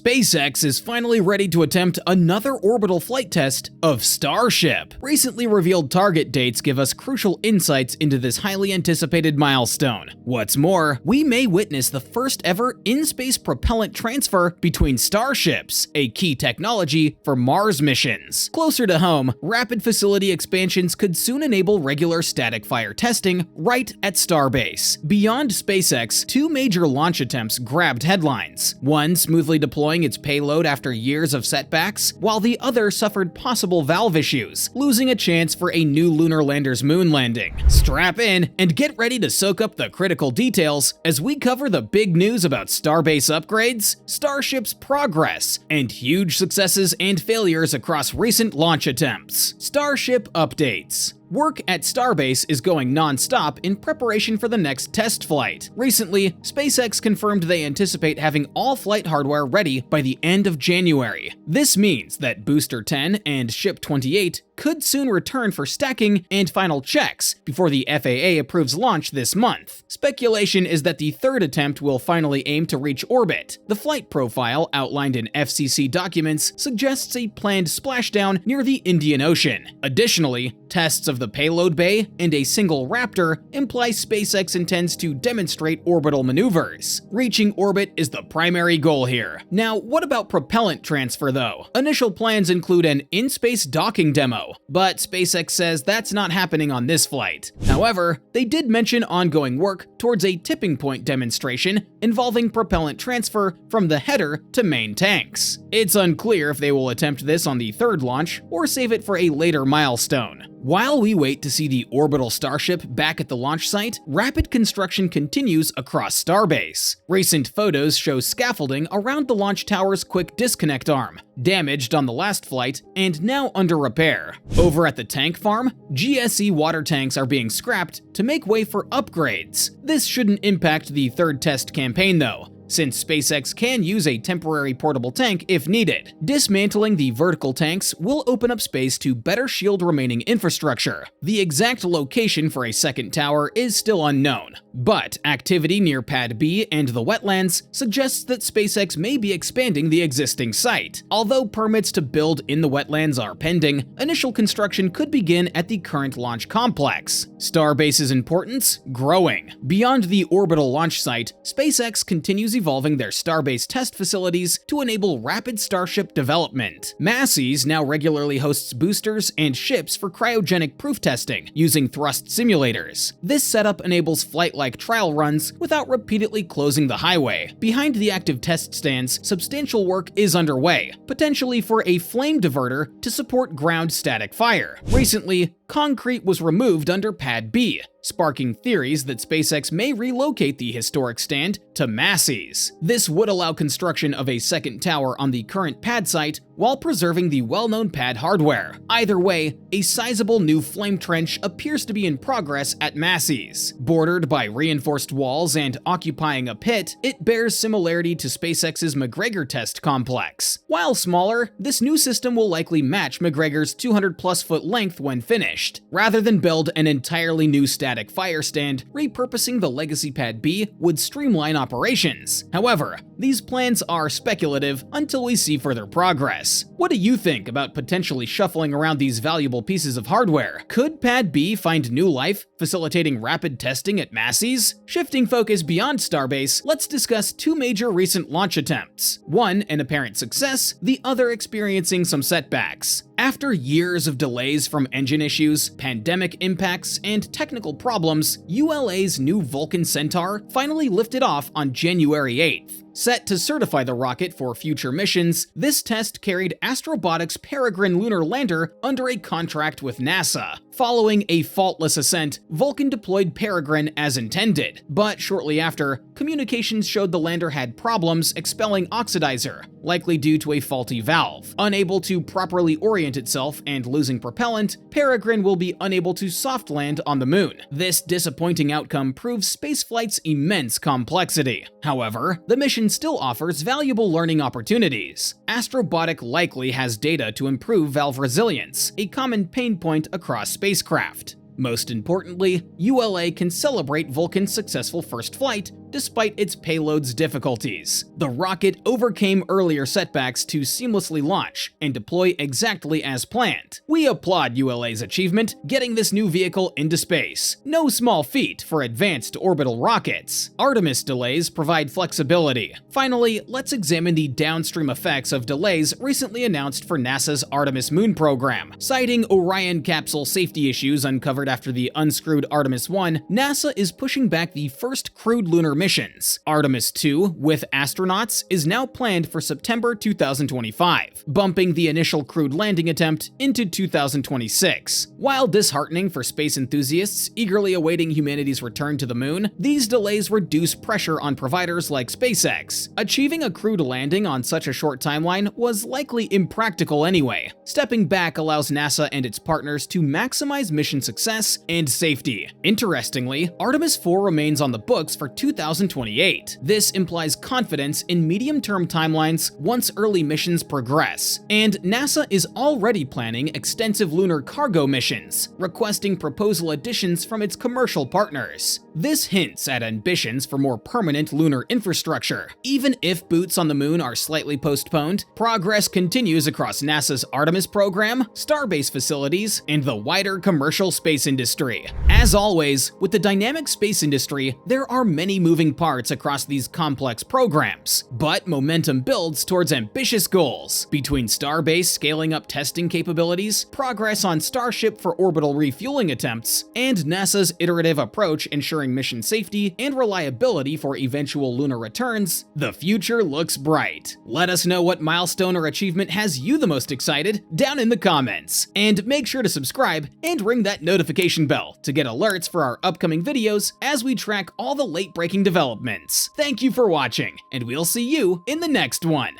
SpaceX is finally ready to attempt another orbital flight test of Starship. Recently revealed target dates give us crucial insights into this highly anticipated milestone. What's more, we may witness the first ever in-space propellant transfer between Starships, a key technology for Mars missions. Closer to home, rapid facility expansions could soon enable regular static fire testing right at Starbase. Beyond SpaceX, two major launch attempts grabbed headlines. One smoothly deploying its payload after years of setbacks, while the other suffered possible valve issues, losing a chance for a new lunar lander's moon landing. Strap in and get ready to soak up the critical details as we cover the big news about Starbase upgrades, Starship's progress, and huge successes and failures across recent launch attempts. Starship updates. Work at Starbase is going non-stop in preparation for the next test flight. Recently, SpaceX confirmed they anticipate having all flight hardware ready by the end of January. This means that Booster 10 and Ship 28 could soon return for stacking and final checks before the FAA approves launch this month. Speculation is that the third attempt will finally aim to reach orbit. The flight profile outlined in FCC documents suggests a planned splashdown near the Indian Ocean. Additionally, tests of the payload bay and a single Raptor imply SpaceX intends to demonstrate orbital maneuvers. Reaching orbit is the primary goal here. Now, what about propellant transfer though? Initial plans include an in-space docking demo, but SpaceX says that's not happening on this flight. However, they did mention ongoing work towards a tipping point demonstration involving propellant transfer from the header to main tanks. It's unclear if they will attempt this on the third launch or save it for a later milestone. While we wait to see the orbital Starship back at the launch site, rapid construction continues across Starbase. Recent photos show scaffolding around the launch tower's quick disconnect arm, damaged on the last flight and now under repair. Over at the tank farm, GSE water tanks are being scrapped to make way for upgrades. This shouldn't impact the third test campaign though, since SpaceX can use a temporary portable tank if needed. Dismantling the vertical tanks will open up space to better shield remaining infrastructure. The exact location for a second tower is still unknown, but activity near Pad B and the wetlands suggests that SpaceX may be expanding the existing site. Although permits to build in the wetlands are pending, initial construction could begin at the current launch complex. Starbase's importance growing. Beyond the orbital launch site, SpaceX continues evolving their Starbase test facilities to enable rapid Starship development. Massey's now regularly hosts boosters and ships for cryogenic proof testing using thrust simulators. This setup enables flight-like trial runs without repeatedly closing the highway. Behind the active test stands, substantial work is underway, potentially for a flame diverter to support ground static fire. Recently, concrete was removed under Pad B, sparking theories that SpaceX may relocate the historic stand to Massey's. This would allow construction of a second tower on the current pad site while preserving the well-known pad hardware. Either way, a sizable new flame trench appears to be in progress at Massey's. Bordered by reinforced walls and occupying a pit, it bears similarity to SpaceX's McGregor test complex. While smaller, this new system will likely match McGregor's 200+ foot length when finished. Rather than build an entirely new static fire stand, repurposing the legacy Pad B would streamline operations. However, these plans are speculative until we see further progress. What do you think about potentially shuffling around these valuable pieces of hardware? Could Pad B find new life, facilitating rapid testing at Massey's? Shifting focus beyond Starbase, let's discuss two major recent launch attempts. One an apparent success, the other experiencing some setbacks. After years of delays from engine issues, pandemic impacts, and technical problems, ULA's new Vulcan Centaur finally lifted off on January 8th. Set to certify the rocket for future missions, this test carried Astrobotic's Peregrine lunar lander under a contract with NASA. Following a faultless ascent, Vulcan deployed Peregrine as intended, but shortly after, communications showed the lander had problems expelling oxidizer, likely due to a faulty valve. Unable to properly orient itself and losing propellant, Peregrine will be unable to soft land on the moon. This disappointing outcome proves spaceflight's immense complexity. However, the mission still offers valuable learning opportunities. Astrobotic likely has data to improve valve resilience, a common pain point across spacecraft. Most importantly, ULA can celebrate Vulcan's successful first flight despite its payload's difficulties. The rocket overcame earlier setbacks to seamlessly launch and deploy exactly as planned. We applaud ULA's achievement getting this new vehicle into space. No small feat for advanced orbital rockets. Artemis delays provide flexibility. Finally, let's examine the downstream effects of delays recently announced for NASA's Artemis moon program. Citing Orion capsule safety issues uncovered after the unscrewed Artemis 1, NASA is pushing back the first crewed lunar missions. Artemis 2, with astronauts, is now planned for September 2025, bumping the initial crewed landing attempt into 2026. While disheartening for space enthusiasts eagerly awaiting humanity's return to the moon, these delays reduce pressure on providers like SpaceX. Achieving a crewed landing on such a short timeline was likely impractical anyway. Stepping back allows NASA and its partners to maximize mission success and safety. Interestingly, Artemis 4 remains on the books for 2028. This implies confidence in medium-term timelines once early missions progress. And NASA is already planning extensive lunar cargo missions, requesting proposal additions from its commercial partners. This hints at ambitions for more permanent lunar infrastructure. Even if boots on the moon are slightly postponed, progress continues across NASA's Artemis program, Starbase facilities, and the wider commercial space industry. As always, with the dynamic space industry, there are many moving parts across these complex programs, but momentum builds towards ambitious goals. Between Starbase scaling up testing capabilities, progress on Starship for orbital refueling attempts, and NASA's iterative approach ensuring mission safety and reliability for eventual lunar returns, the future looks bright. Let us know what milestone or achievement has you the most excited down in the comments. And make sure to subscribe and ring that notification bell to get alerts for our upcoming videos as we track all the late-breaking developments. Thank you for watching, and we'll see you in the next one.